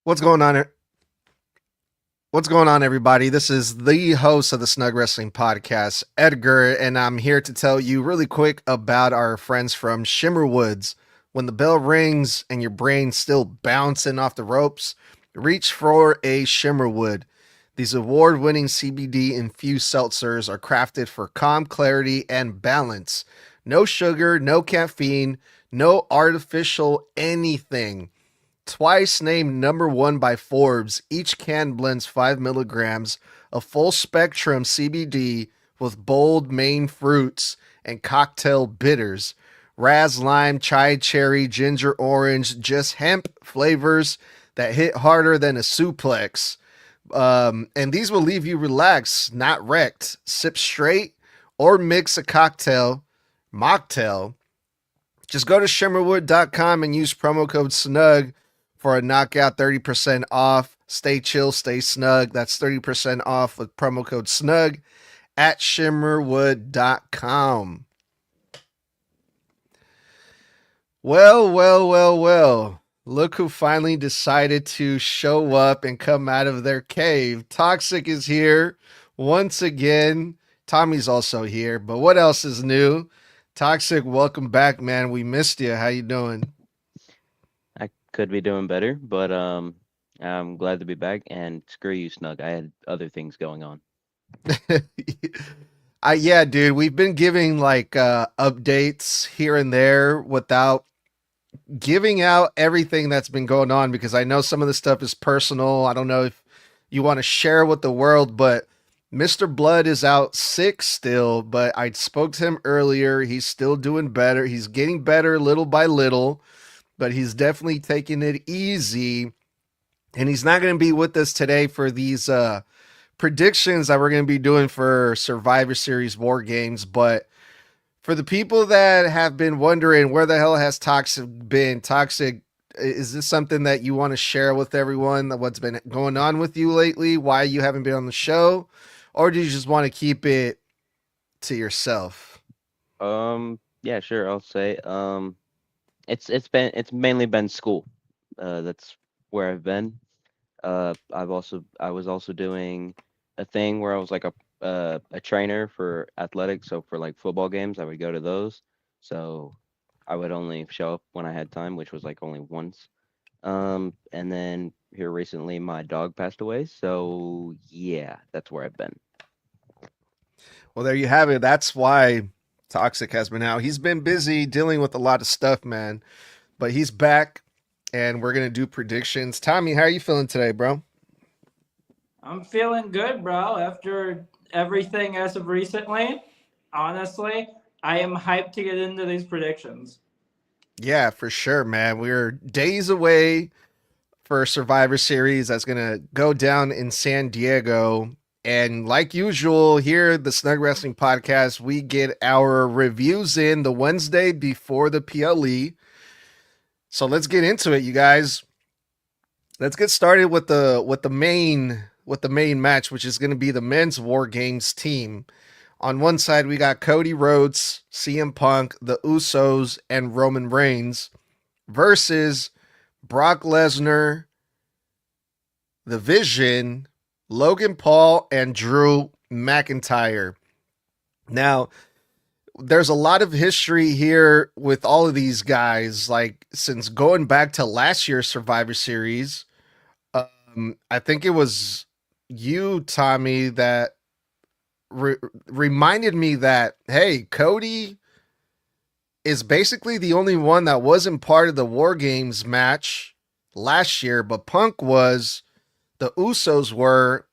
What's going on? What's going on, everybody? This is the host of the Snug Wrestling Podcast, Edgar, and I'm here to tell you really quick about our friends from Shimmerwoods. When the bell rings and your brain's still bouncing off the ropes, reach for a Shimmerwood. These award-winning CBD-infused seltzers are crafted for calm clarity and balance. No sugar, no caffeine, no artificial anything. Twice named number one by Forbes, each can blends 5 milligrams of full spectrum CBD with bold main fruits and cocktail bitters. Raz lime, chai cherry, ginger orange, just hemp flavors that hit harder than a suplex. And these will leave you relaxed, not wrecked. Sip straight or mix a mocktail. Just go to shimmerwood.com and use promo code SNUG for a knockout 30% off. Stay chill, stay snug. That's 30% off with promo code SNUG at shimmerwood.com. Well. Look who finally decided to show up and come out of their cave. Toxic is here once again. Tommy's also here, but what else is new? Toxic, welcome back, man. We missed you. How you doing? I could be doing better, but I'm glad to be back. And screw you, Snug. I had other things going on. Yeah, dude, we've been giving like updates here and there without giving out everything that's been going on because I know some of the stuff is personal. I don't know if you want to share with the world, but Mr. Blood is out sick still, but I spoke to him earlier. He's still doing better. He's getting better little by little, but he's definitely taking it easy. And he's not going to be with us today for these predictions that we're going to be doing for Survivor Series War Games. But for the people that have been wondering where the hell has Toxic been, Toxic, is this something that you want to share with everyone? What's been going on with you lately? Why you haven't been on the show? Or do you just want to keep it to yourself? Yeah, sure. I'll say. It's mainly been school. That's where I've been. I was also doing a thing where I was like a trainer for athletics. So for like football games, I would go to those. So I would only show up when I had time, which was like only once. And then here recently, my dog passed away. So yeah, that's where I've been. Well, there you have it. That's why Toxic has been out. He's been busy dealing with a lot of stuff, man. But he's back, and we're gonna do predictions. Tommy, how are you feeling today, bro? I'm feeling good, bro. After everything as of recently, honestly, I am hyped to get into these predictions. Yeah, for sure, man. We're days away for Survivor Series that's gonna go down in San Diego. And like usual, here at the Snug Wrestling Podcast, we get our reviews in the Wednesday before the PLE. So let's get into it, you guys. Let's get started with the main match, which is going to be the men's War Games team. On one side, we got Cody Rhodes, CM Punk, the Usos, and Roman Reigns versus Brock Lesnar, The Vision, Logan Paul, and Drew McIntyre. Now, there's a lot of history here with all of these guys, like since going back to last year's Survivor Series. I think it was you, Tommy, that re- reminded me that, hey, Cody is basically the only one that wasn't part of the War Games match last year, but Punk was, the Usos were,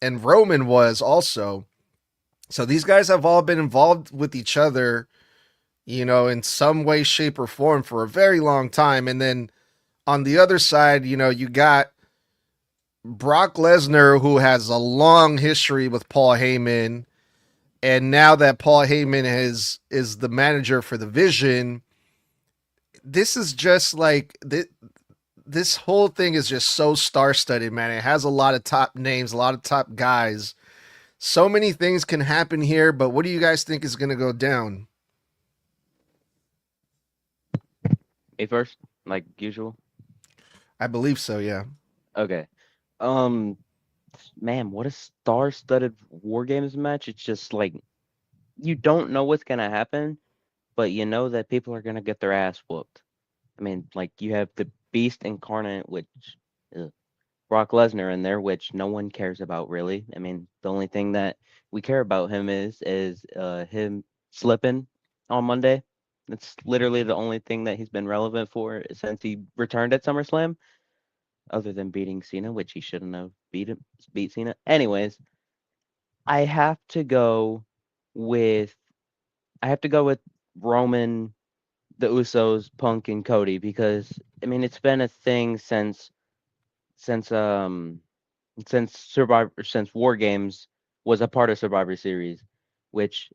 and Roman was also. So these guys have all been involved with each other, in some way, shape, or form for a very long time. And then on the other side, you got Brock Lesnar, who has a long history with Paul Heyman. And now that Paul Heyman is the manager for the Vision, this is just like this whole thing is just so star-studded, man. It has a lot of top names, a lot of top guys. So many things can happen here, but what do you guys think is going to go down? Me first, like usual. I believe so, yeah. Okay. Um, man, what a star-studded War Games match. It's just like you don't know what's gonna happen, but you know that people are gonna get their ass whooped. I mean, like you have the Beast Incarnate, which ugh, Brock Lesnar in there, which no one cares about really. I mean, the only thing that we care about him is him slipping on Monday. That's literally the only thing that he's been relevant for since he returned at SummerSlam, other than beating Cena, which he shouldn't have beat Cena. Anyways, I have to go with I have to go with Roman, the Usos, Punk, and Cody because I mean it's been a thing since since War Games was a part of Survivor Series, which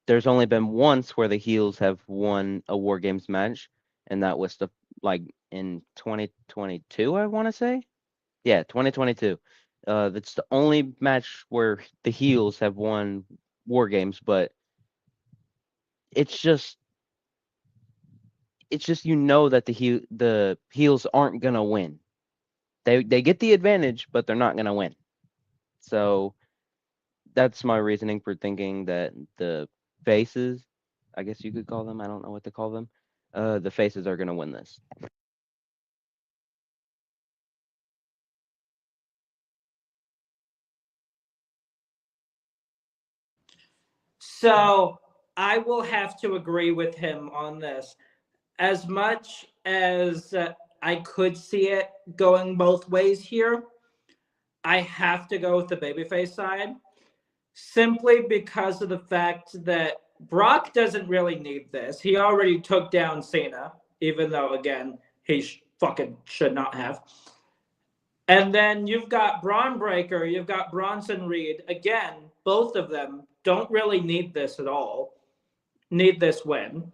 there's only been once where the heels have won a War Games match, and that was the like in 2022, I want to say. Yeah, 2022. That's the only match where the heels have won War Games, but it's just it's just you know that the heels aren't gonna win. They get the advantage, but they're not gonna win. So that's my reasoning for thinking that the faces, I guess you could call them, I don't know what to call them, the faces are gonna win this. So I will have to agree with him on this. As much as I could see it going both ways here, I have to go with the babyface side simply because of the fact that Brock doesn't really need this. He already took down Cena, even though, again, he fucking should not have. And then you've got Braun Breaker, you've got Bronson Reed. Again, both of them don't really need this at all, need this win.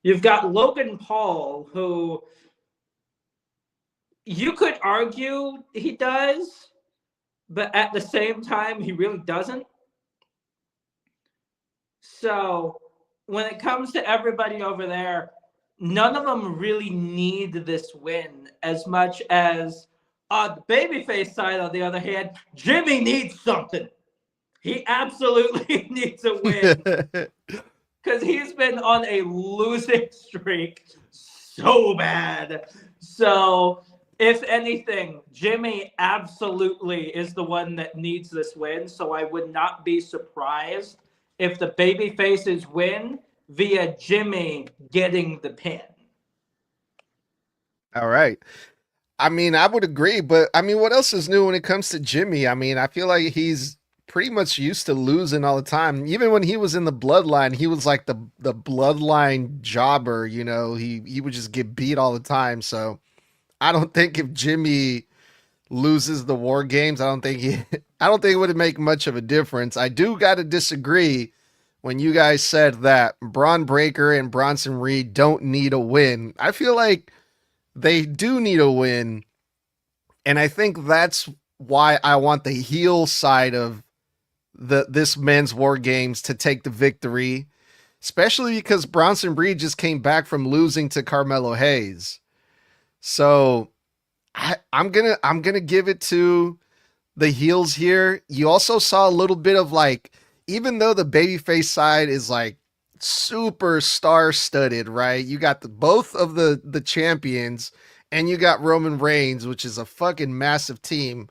You've got Logan Paul, who you could argue he does, but at the same time, he really doesn't. So when it comes to everybody over there, none of them really need this win as much as on the babyface side, on the other hand, Jimmy needs something. He absolutely needs a win because he's been on a losing streak so bad. So, if anything, Jimmy absolutely is the one that needs this win. So, I would not be surprised if the baby faces win via Jimmy getting the pin. All right. I mean, I would agree, but I mean, what else is new when it comes to Jimmy? I mean, I feel like he's pretty much used to losing all the time. Even when he was in the bloodline, he was like the bloodline jobber, you know. He would just get beat all the time. So, I don't think if Jimmy loses the war games, I don't think it would make much of a difference. I do got to disagree when you guys said that Braun Breaker and Bronson Reed don't need a win. I feel like they do need a win, and I think that's why I want the heel side of this men's war games to take the victory, especially because Bronson Reed just came back from losing to Carmelo Hayes. So I'm gonna give it to the heels here. You also saw a little bit of like, even though the babyface side is like super star studded, right? You got both of the champions, and you got Roman Reigns, which is a fucking massive team.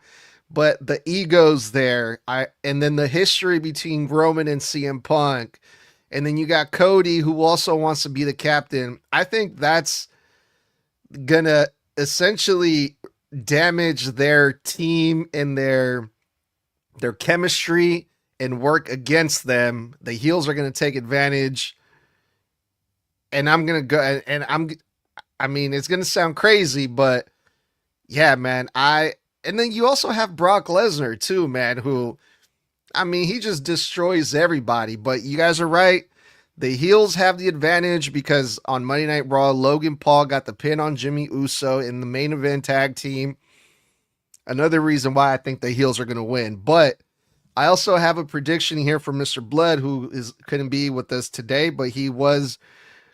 But the egos there, and then the history between Roman and CM Punk, and then you got Cody who also wants to be the captain. I think that's gonna essentially damage their team and their chemistry and work against them. The heels are going to take advantage, and I'm going to go and I mean, it's going to sound crazy, but yeah, man, and then you also have Brock Lesnar too, man, who I mean, he just destroys everybody, but you guys are right. The heels have the advantage because on Monday Night Raw, Logan Paul got the pin on Jimmy Uso in the main event tag team. Another reason why I think the heels are going to win. But I also have a prediction here from Mr. Blood, who couldn't be with us today, but he was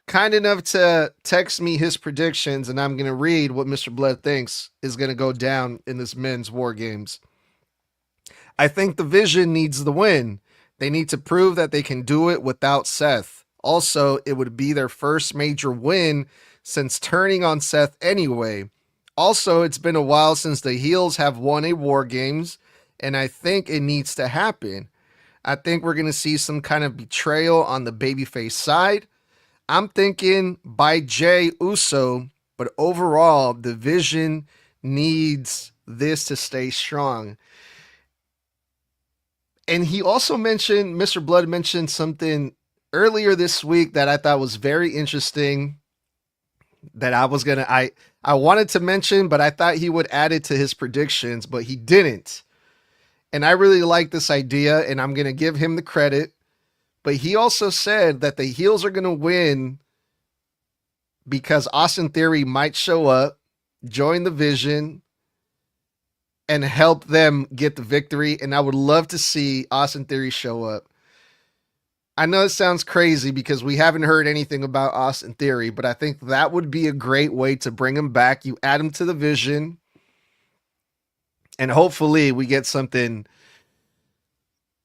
kind enough to text me his predictions, and I'm going to read what Mr. Blood thinks is going to go down in this men's war games. I think the Vision needs the win. They need to prove that they can do it without Seth. Also, it would be their first major win since turning on Seth anyway. Also, it's been a while since the heels have won a War Games, and I think it needs to happen. I think we're going to see some kind of betrayal on the babyface side. I'm thinking by Jay Uso, but overall, the Vision needs this to stay strong. And he also mentioned, Mr. Blood mentioned something earlier this week that I thought was very interesting that I wanted to mention, but I thought he would add it to his predictions, but he didn't. And I really like this idea, and I'm going to give him the credit. But he also said that the heels are going to win because Austin Theory might show up, join the Vision, and help them get the victory. And I would love to see Austin Theory show up. I know it sounds crazy because we haven't heard anything about Austin Theory, but I think that would be a great way to bring him back. You add him to the Vision, and hopefully we get something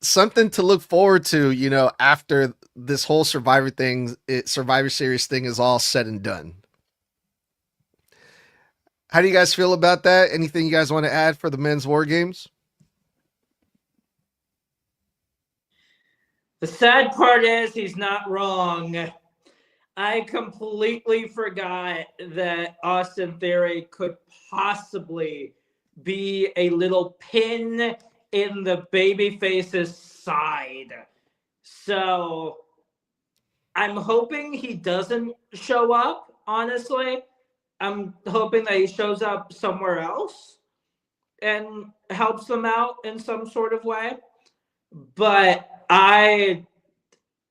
to look forward to, after this whole Survivor Series thing is all said and done. How do you guys feel about that? Anything you guys want to add for the men's war games? The sad part is he's not wrong. I completely forgot that Austin Theory could possibly be a little pin in the babyface's side. So I'm hoping he doesn't show up, honestly. I'm hoping that he shows up somewhere else and helps them out in some sort of way. But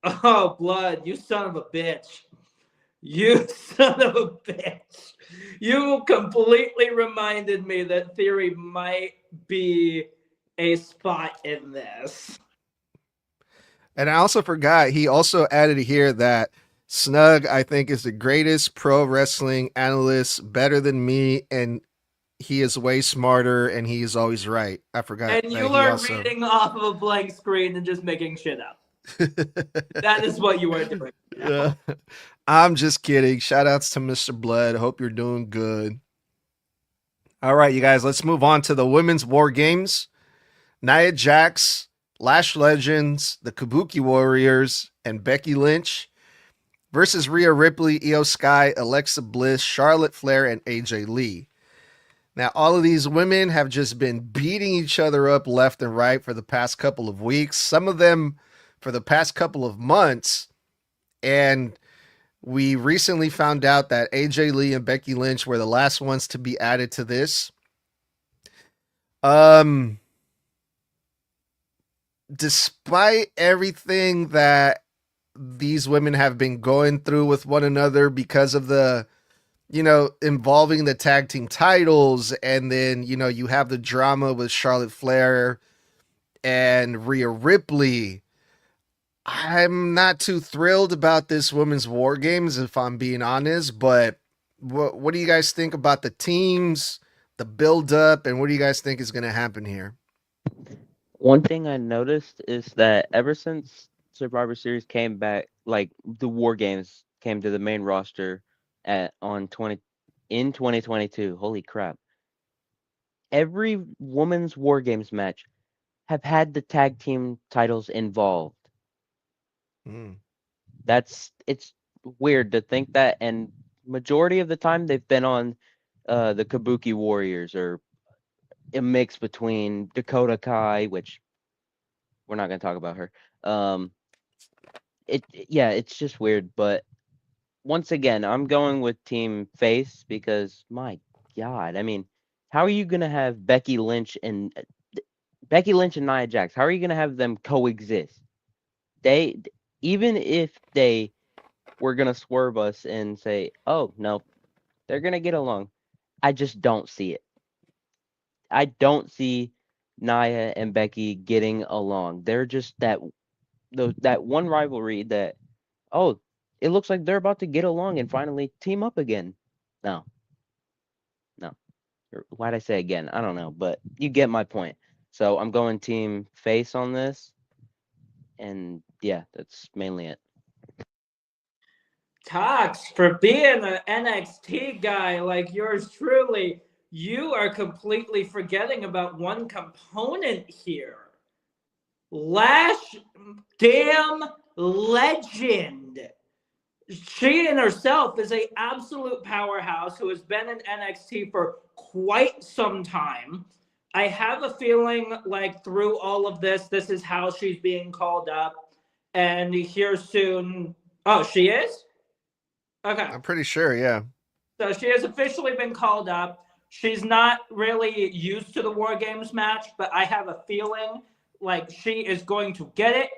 oh, Blood, you son of a bitch. You son of a bitch. You completely reminded me that Theory might be a spot in this. And I also forgot, he also added here that Snug, I think, is the greatest pro wrestling analyst, better than me, and he is way smarter and he is always right. I forgot. And you are reading off of a blank screen and just making shit up. That is what you are doing. I'm just kidding. Shout outs to Mr. Blood. Hope you're doing good. All right, you guys, let's move on to the women's war games. Nia Jax, Lash Legends, the Kabuki Warriors, and Becky Lynch versus Rhea Ripley, Io Sky, Alexa Bliss, Charlotte Flair, and AJ Lee. Now, all of these women have just been beating each other up left and right for the past couple of weeks, some of them for the past couple of months. And we recently found out that AJ Lee and Becky Lynch were the last ones to be added to this. Despite everything that these women have been going through with one another because of the, involving the tag team titles, and then, you have the drama with Charlotte Flair and Rhea Ripley, I'm not too thrilled about this women's war games, if I'm being honest. But what do you guys think about the teams, the build up, and what do you guys think is going to happen here? One thing I noticed is that ever since Survivor Series came back, like the War Games came to the main roster in 2022. Holy crap! Every women's War Games match have had the tag team titles involved. Mm. It's weird to think that, and majority of the time they've been on the Kabuki Warriors, or a mix between Dakota Kai, which we're not going to talk about her. It's just weird. But once again, I'm going with Team Face because my God, I mean, how are you going to have Becky Lynch and Nia Jax? How are you going to have them coexist? They, even if they were going to swerve us and say, "Oh no, they're going to get along," I just don't see it. I don't see Nia and Becky getting along. They're just that one rivalry that, oh, it looks like they're about to get along and finally team up again. No, no. Why'd I say again? I don't know, but you get my point. So I'm going team face on this, and yeah, that's mainly it. Cox, for being an NXT guy like yours truly, you are completely forgetting about one component here. Lash damn legend. She in herself is a absolute powerhouse who has been in NXT for quite some time. I have a feeling like through all of this, this is how she's being called up. And here soon. Oh, she is? Okay. I'm pretty sure, yeah. So she has officially been called up. She's not really used to the War Games match, but I have a feeling like she is going to get it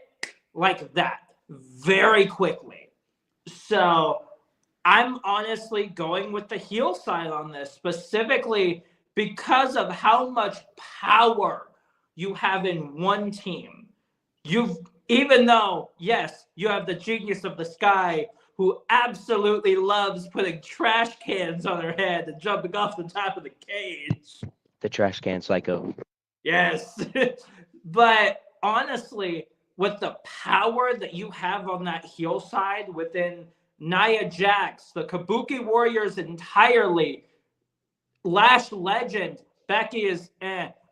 like that very quickly. So I'm honestly going with the heel side on this, specifically because of how much power you have in one team. Even though, yes, you have the genius of the sky who absolutely loves putting trash cans on her head and jumping off the top of the cage. The trash can psycho. Yes. But honestly, with the power that you have on that heel side within Nia Jax, the Kabuki Warriors entirely, Lash Legend, Becky is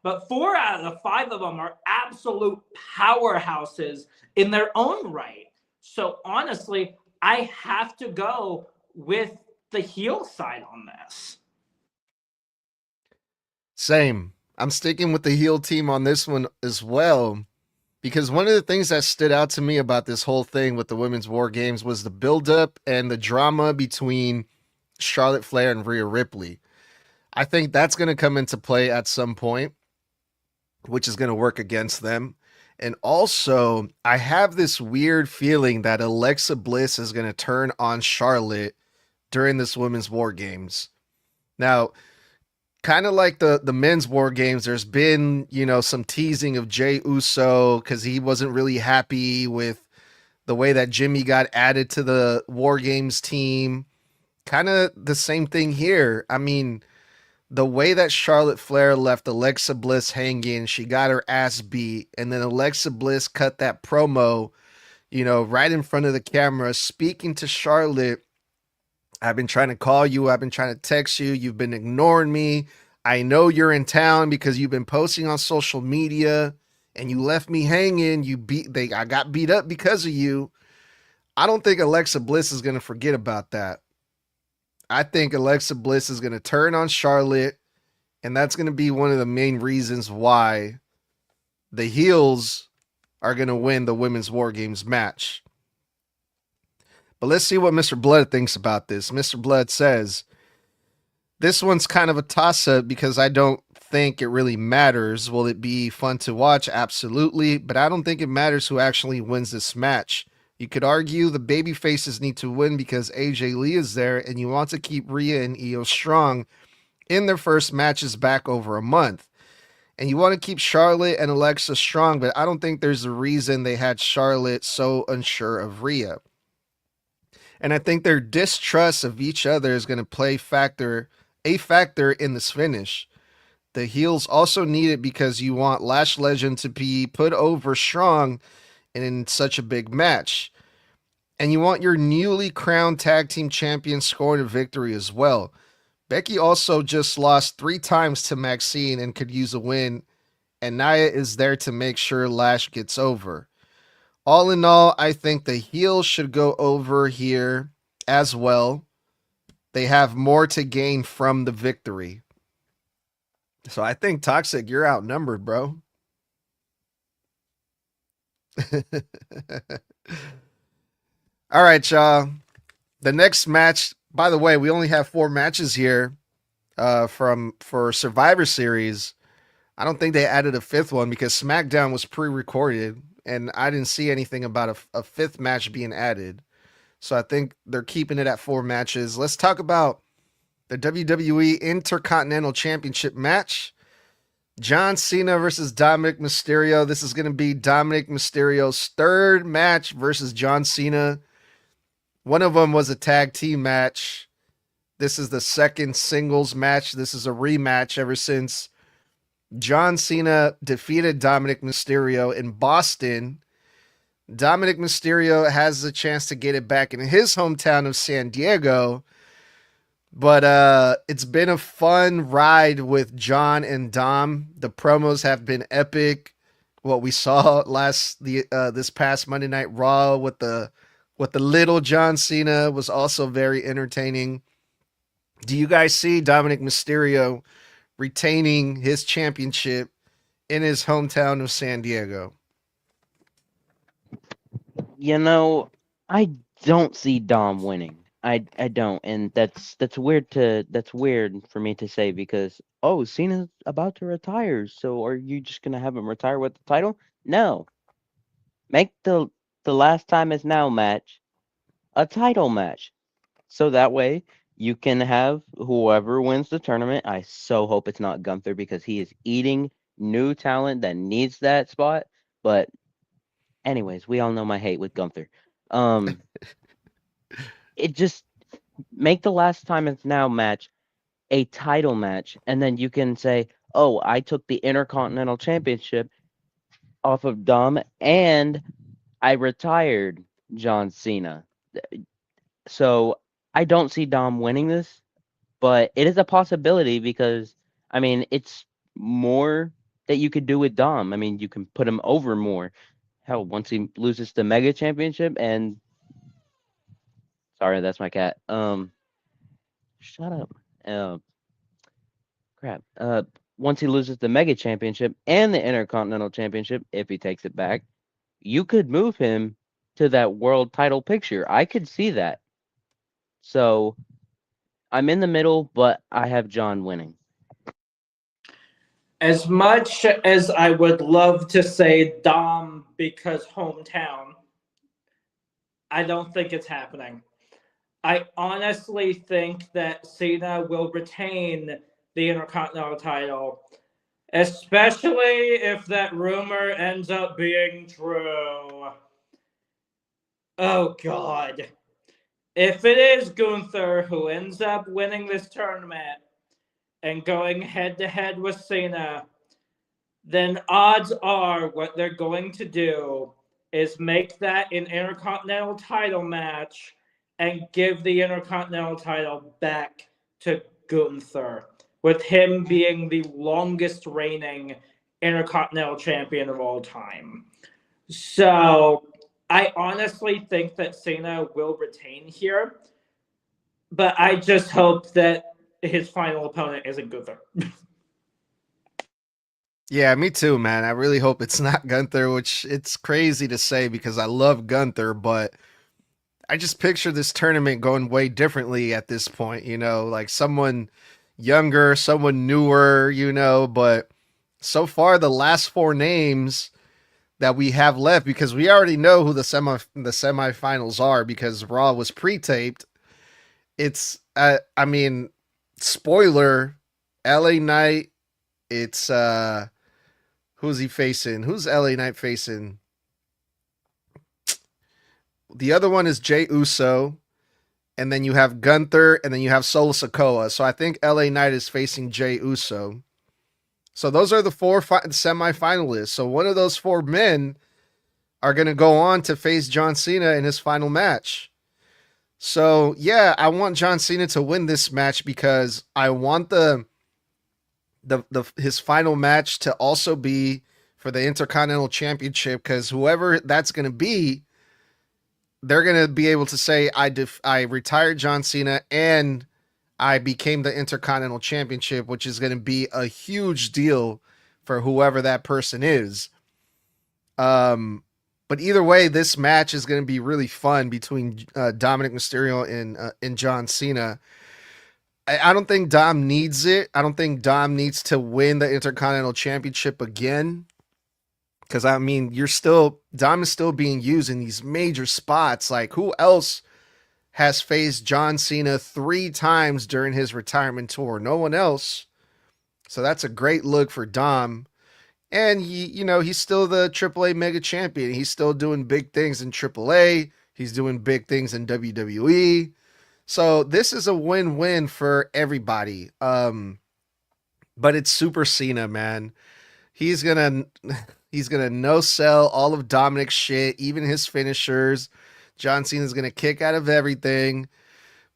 but 4 out of the 5 of them are absolute powerhouses in their own right. So honestly, I have to go with the heel side on this. Same. I'm sticking with the heel team on this one as well, because one of the things that stood out to me about this whole thing with the Women's War Games was the buildup and the drama between Charlotte Flair and Rhea Ripley. I think that's going to come into play at some point, which is going to work against them. And also, I have this weird feeling that Alexa Bliss is going to turn on Charlotte during this Women's War Games. Now, kind of like the men's War Games, there's been, some teasing of Jey Uso because he wasn't really happy with the way that Jimmy got added to the War Games team. Kind of the same thing here. I mean, the way that Charlotte Flair left Alexa Bliss hanging, she got her ass beat, and then Alexa Bliss cut that promo, right in front of the camera, speaking to Charlotte. I've been trying to call you, I've been trying to text you, you've been ignoring me. I know you're in town because you've been posting on social media and you left me hanging. I got beat up because of you. I don't think Alexa Bliss is going to forget about that. I think Alexa Bliss is going to turn on Charlotte, and that's going to be one of the main reasons why the heels are going to win the Women's War Games match. But let's see what Mr. Blood thinks about this. Mr. Blood says, this one's kind of a toss-up because I don't think it really matters. Will it be fun to watch? Absolutely. But I don't think it matters who actually wins this match. You could argue the baby faces need to win because AJ Lee is there and you want to keep Rhea and Io strong in their first matches back over a month. And you want to keep Charlotte and Alexa strong, but I don't think there's a reason they had Charlotte so unsure of Rhea. And I think their distrust of each other is going to play a factor in this finish. The heels also need it because you want Lash Legend to be put over strong in such a big match. And you want your newly crowned tag team champion scoring a victory as well. Becky also just lost 3 times to Maxine and could use a win. And Nia is there to make sure Lash gets over. All in all, I think the heels should go over here as well. They have more to gain from the victory. So I think, Toxic, you're outnumbered, bro. All right, y'all. The next match, by the way, we only have 4 matches here for Survivor Series. I don't think they added a 5th one because SmackDown was pre-recorded and I didn't see anything about a 5th match being added. So I think they're keeping it at 4 matches. Let's talk about the WWE Intercontinental Championship match. John Cena versus Dominic Mysterio. This is going to be Dominic Mysterio's 3rd match versus John Cena. One of them was a tag team match. This is the second singles match. This is a rematch ever since John Cena defeated Dominic Mysterio in Boston. Dominic Mysterio has the chance to get it back in his hometown of San Diego. But it's been a fun ride with John and Dom. The promos have been epic. What we saw this past Monday Night Raw with the little John Cena was also very entertaining. Do you guys see Dominic Mysterio retaining his championship in his hometown of San Diego? You know, I don't see Dom winning. I don't, and that's weird for me to say because Cena's about to retire, so are you just gonna have him retire with the title? No, make the last time is now match a title match, so that way you can have whoever wins the tournament. I so hope it's not Gunther because he is eating new talent that needs that spot. But anyways, we all know my hate with Gunther. Um, it just make the last time it's now match a title match, and then you can say, "Oh, I took the Intercontinental Championship off of Dom, and I retired John Cena." So I don't see Dom winning this, but it is a possibility because I mean it's more that you could do with Dom. I mean, you can put him over more. Hell, once he loses the Mega Championship, and sorry, that's my cat. Shut up. Uh, crap. Once he loses the Mega Championship and the Intercontinental Championship, if he takes it back, you could move him to that world title picture. I could see that. So I'm in the middle, but I have John winning. As much as I would love to say Dom because hometown, I don't think it's happening. I honestly think that Cena will retain the Intercontinental title, especially if that rumor ends up being true. Oh, God. If it is Gunther who ends up winning this tournament and going head to head with Cena, then odds are what they're going to do is make that an Intercontinental title match and give the Intercontinental title back to Gunther, with him being the longest reigning Intercontinental champion of all time. So I honestly think that Cena will retain here, but I just hope that his final opponent isn't Gunther. Yeah, me too, man. I really hope it's not Gunther, which it's crazy to say because I love Gunther, but I just picture this tournament going way differently at this point, like someone younger, someone newer, but so far the last four names that we have left, because we already know who the semifinals are because Raw was pre-taped. It's I mean, spoiler, LA Knight, it's who's he facing? Who's LA Knight facing? The other one is Jey Uso, and then you have Gunther, and then you have Solo Sikoa. So I think LA Knight is facing Jey Uso. So those are the four semifinalists. So one of those four men are going to go on to face John Cena in his final match. So yeah, I want John Cena to win this match because I want the his final match to also be for the Intercontinental Championship, because whoever that's going to be, they're going to be able to say I retired John Cena and I became the Intercontinental Championship, which is going to be a huge deal for whoever that person is. But either way, this match is going to be really fun between Dominic Mysterio and John Cena. I don't think Dom needs it. I don't think Dom needs to win the Intercontinental Championship again. Because I mean, Dom is still being used in these major spots. Like, who else has faced John Cena 3 times during his retirement tour? No one else. So that's a great look for Dom. And he's still the AAA Mega Champion. He's still doing big things in AAA. He's doing big things in WWE. So this is a win-win for everybody. But it's Super Cena, man. He's gonna he's gonna no sell all of Dominic's shit, even his finishers. John Cena's gonna kick out of everything,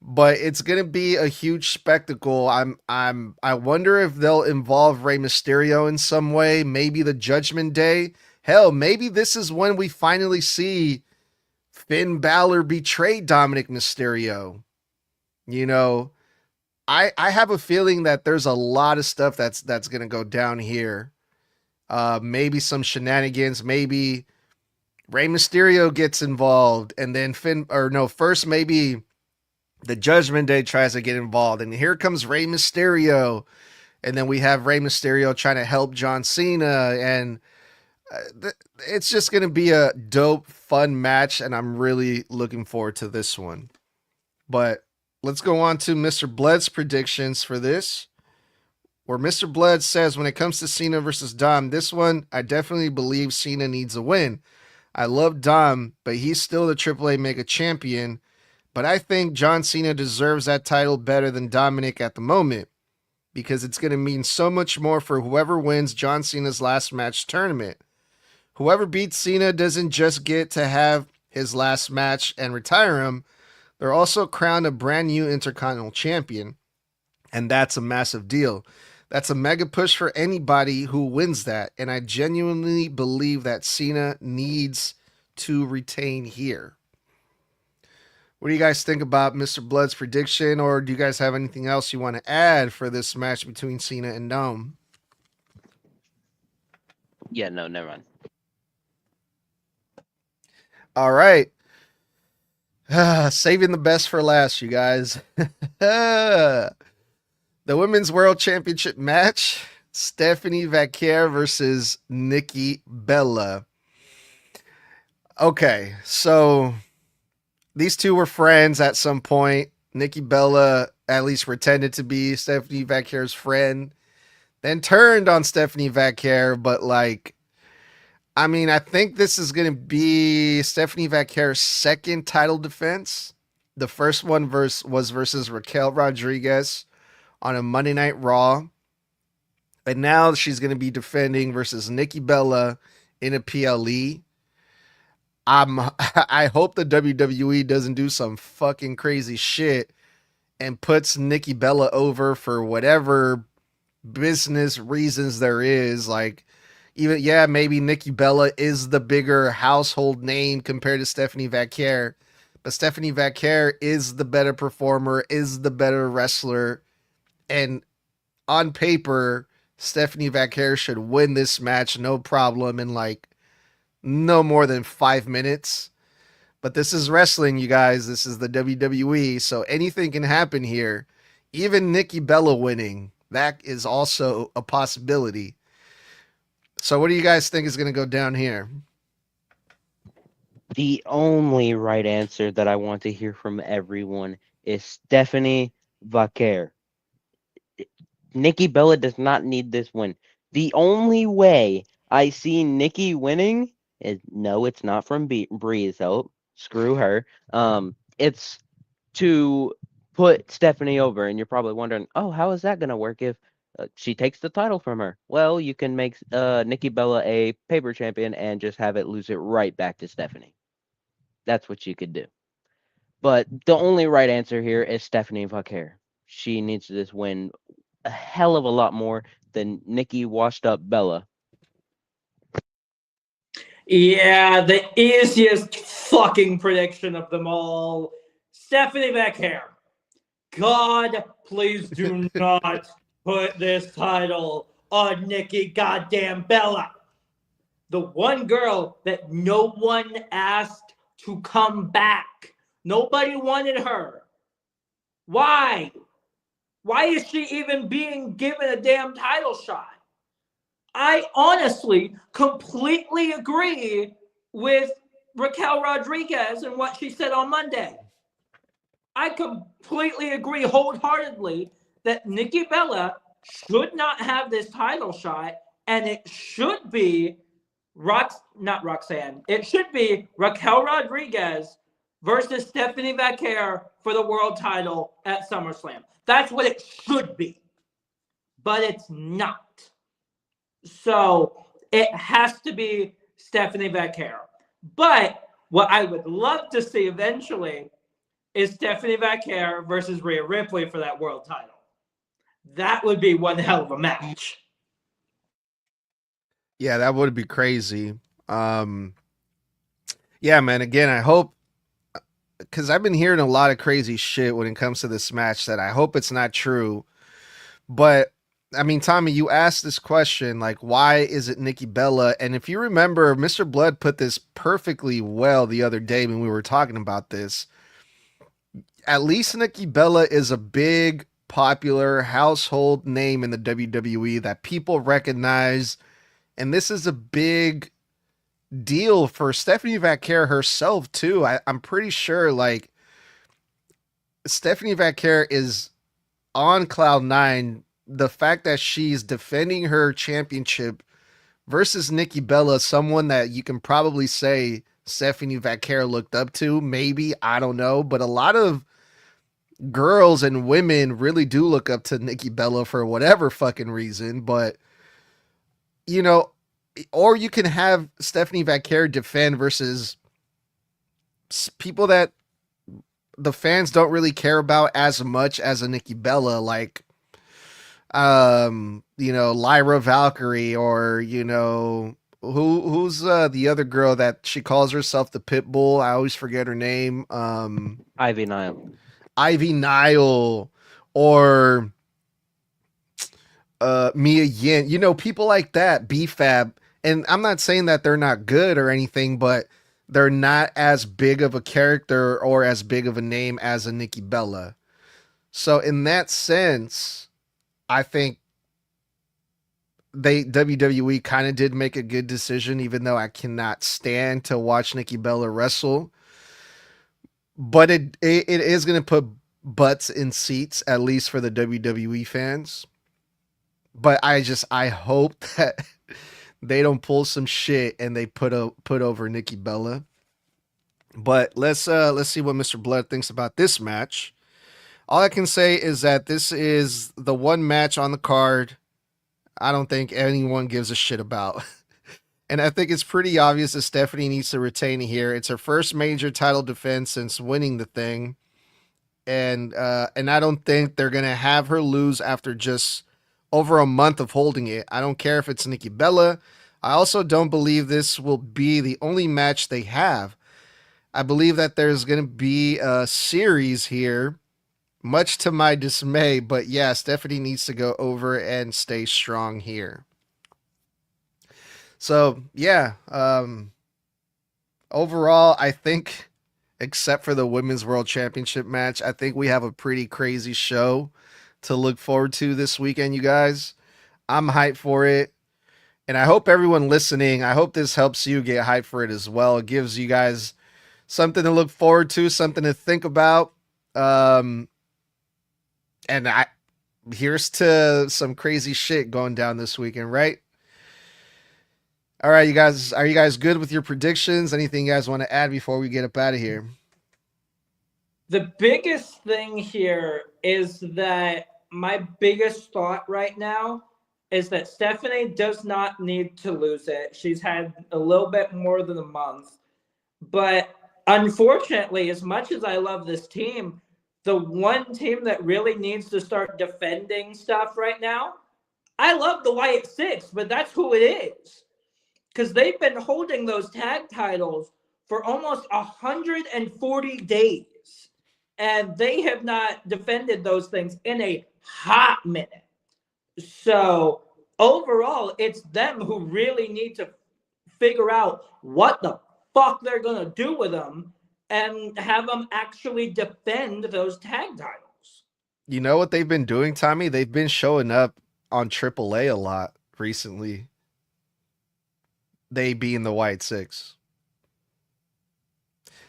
but it's gonna be a huge spectacle. I wonder if they'll involve Rey Mysterio in some way. Maybe the Judgment Day. Hell, maybe this is when we finally see Finn Balor betray Dominic Mysterio. You know, I have a feeling that there's a lot of stuff that's gonna go down here. Maybe some shenanigans. Maybe Rey Mysterio gets involved, and then first maybe the Judgment Day tries to get involved, and here comes Rey Mysterio, and then we have Rey Mysterio trying to help John Cena, and it's just gonna be a dope, fun match, and I'm really looking forward to this one. But let's go on to Mr. Blood's predictions for this. Where Mr. Blood says when it comes to Cena versus Dom, this one, I definitely believe Cena needs a win. I love Dom, but he's still the AAA Mega Champion. But I think John Cena deserves that title better than Dominic at the moment because it's going to mean so much more for whoever wins John Cena's last match tournament. Whoever beats Cena doesn't just get to have his last match and retire him, they're also crowned a brand new Intercontinental Champion. And that's a massive deal. That's a mega push for anybody who wins that. And I genuinely believe that Cena needs to retain here. What do you guys think about Mr. Blood's prediction? Or do you guys have anything else you want to add for this match between Cena and Dom? Yeah, no, never mind. All right. Saving the best for last, you guys. The Women's World Championship match, Stephanie Vaquer versus Nikki Bella. Okay, so these two were friends at some point. Nikki Bella at least pretended to be Stephanie Vaquer's friend, then turned on Stephanie Vaquer, but I think this is going to be Stephanie Vaquer's second title defense. The first one was versus Raquel Rodriguez on a Monday Night Raw. And now she's going to be defending versus Nikki Bella in a PLE. I hope the WWE doesn't do some fucking crazy shit and puts Nikki Bella over for whatever business reasons there is. Maybe Nikki Bella is the bigger household name compared to Stephanie Vaquer. But Stephanie Vaquer is the better performer, is the better wrestler. And on paper, Stephanie Vaquer should win this match no problem in no more than 5 minutes. But this is wrestling, you guys. This is the WWE, so anything can happen here. Even Nikki Bella winning, that is also a possibility. So what do you guys think is going to go down here? The only right answer that I want to hear from everyone is Stephanie Vaquer. Nikki Bella does not need this win. The only way I see Nikki winning is no, it's not from Bree's help. Screw her. It's to put Stephanie over, and you're probably wondering, oh, how is that going to work if she takes the title from her? Well, you can make Nikki Bella a paper champion and just have it lose it right back to Stephanie. That's what you could do. But the only right answer here is Stephanie Vaquer. She needs this win a hell of a lot more than Nikki washed up Bella. Yeah, the easiest fucking prediction of them all. Stephanie Vaquer. God, please do not put this title on Nikki goddamn Bella. The one girl that no one asked to come back. Nobody wanted her. Why? Why is she even being given a damn title shot? I honestly completely agree with Raquel Rodriguez and what she said on Monday. I completely agree wholeheartedly that Nikki Bella should not have this title shot, and it should be not Roxanne. It should be Raquel Rodriguez versus Stephanie Vaquer for the world title at SummerSlam. That's what it should be, but it's not. So it has to be Stephanie Vaquer. But what I would love to see eventually is Stephanie Vaquer versus Rhea Ripley for that world title. That would be one hell of a match. Yeah, that would be crazy. Um, yeah, man. Again, I hope, because I've been hearing a lot of crazy shit when it comes to this match that I hope it's not true. But I mean, Tommy, you asked this question, like, why is it Nikki Bella? And if you remember, Mr. Blood put this perfectly well the other day when we were talking about this. At least Nikki Bella is a big, popular household name in the WWE that people recognize. And this is a big deal for Stephanie Vaquer herself, too. I'm pretty sure, like, Stephanie Vaquer is on cloud nine. The fact that she's defending her championship versus Nikki Bella, someone that you can probably say Stephanie Vaquer looked up to, maybe, I don't know, but a lot of girls and women really do look up to Nikki Bella for whatever fucking reason. But you know, or you can have Stephanie Vaquer defend versus people that the fans don't really care about as much as a Nikki Bella, like Lyra Valkyrie, or who's the other girl that she calls herself the Pitbull. I always forget her name. Ivy Nile. Ivy Nile, or Mia Yin, people like that, BFAB. And I'm not saying that they're not good or anything, but they're not as big of a character or as big of a name as a Nikki Bella. So in that sense, I think WWE kind of did make a good decision, even though I cannot stand to watch Nikki Bella wrestle. But it is going to put butts in seats, at least for the WWE fans. But I hope that they don't pull some shit and they put over Nikki Bella. But let's see what Mr. Blood thinks about this match. All I can say is that this is the one match on the card I don't think anyone gives a shit about. And I think it's pretty obvious that Stephanie needs to retain here. It's her first major title defense since winning the thing. And I don't think they're going to have her lose after just over a month of holding it. I don't care if it's Nikki Bella. I also don't believe this will be the only match they have. I believe that there's going to be a series here, much to my dismay. But yeah, Stephanie needs to go over and stay strong here. So yeah, overall, I think, except for the Women's World Championship match, I think we have a pretty crazy show to look forward to this weekend, you guys. I'm hyped for it. And I hope everyone listening, I hope this helps you get hyped for it as well. It gives you guys something to look forward to, something to think about. And here's to some crazy shit going down this weekend, right? All right, you guys, are you guys good with your predictions? Anything you guys want to add before we get up out of here? The biggest thing here is that my biggest thought right now is that Stephanie does not need to lose it. She's had a little bit more than a month. But unfortunately, as much as I love this team, the one team that really needs to start defending stuff right now, I love the Wyatt Six, but that's who it is. Because they've been holding those tag titles for almost 140 days. And they have not defended those things in a hot minute. So overall, it's them who really need to figure out what the fuck they're going to do with them and have them actually defend those tag titles. You know what they've been doing, Tommy? They've been showing up on AAA a lot recently. They being the White Six.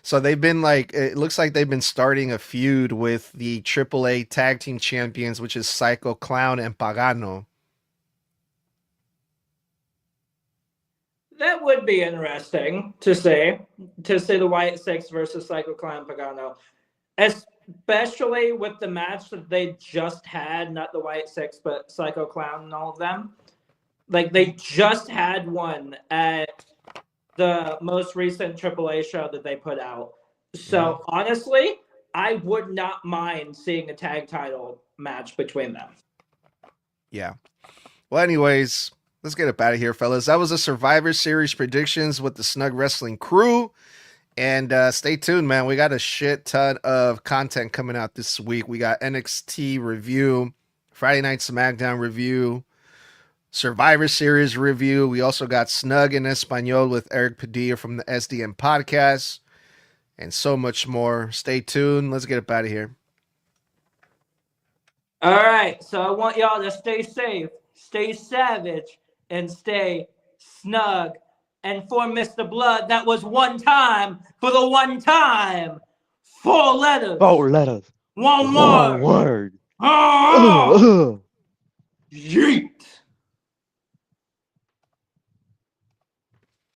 So they've been it looks like they've been starting a feud with the AAA tag team champions, which is Psycho Clown and Pagano. That would be interesting to see the White Six versus Psycho Clown Pagano, especially with the match that they just had, not the White Six, but Psycho Clown and all of them. Like, they just had one at the most recent AAA show that they put out. So honestly, I would not mind seeing a tag title match between them. Yeah. Well, anyways, let's get up out of here, fellas. That was a Survivor Series predictions with the Snug Wrestling crew. And stay tuned, man. We got a shit ton of content coming out this week. We got NXT review, Friday Night SmackDown review, Survivor Series review. We also got Snug in Espanol with Eric Padilla from the SDM podcast, and so much more. Stay tuned. Let's get up out of here. All right. So I want y'all to stay safe, stay savage, and stay snug. And for Mr. Blood, that was one time for the one time. 4 letters. 4 letters. One One word. word. Oh! Yeet.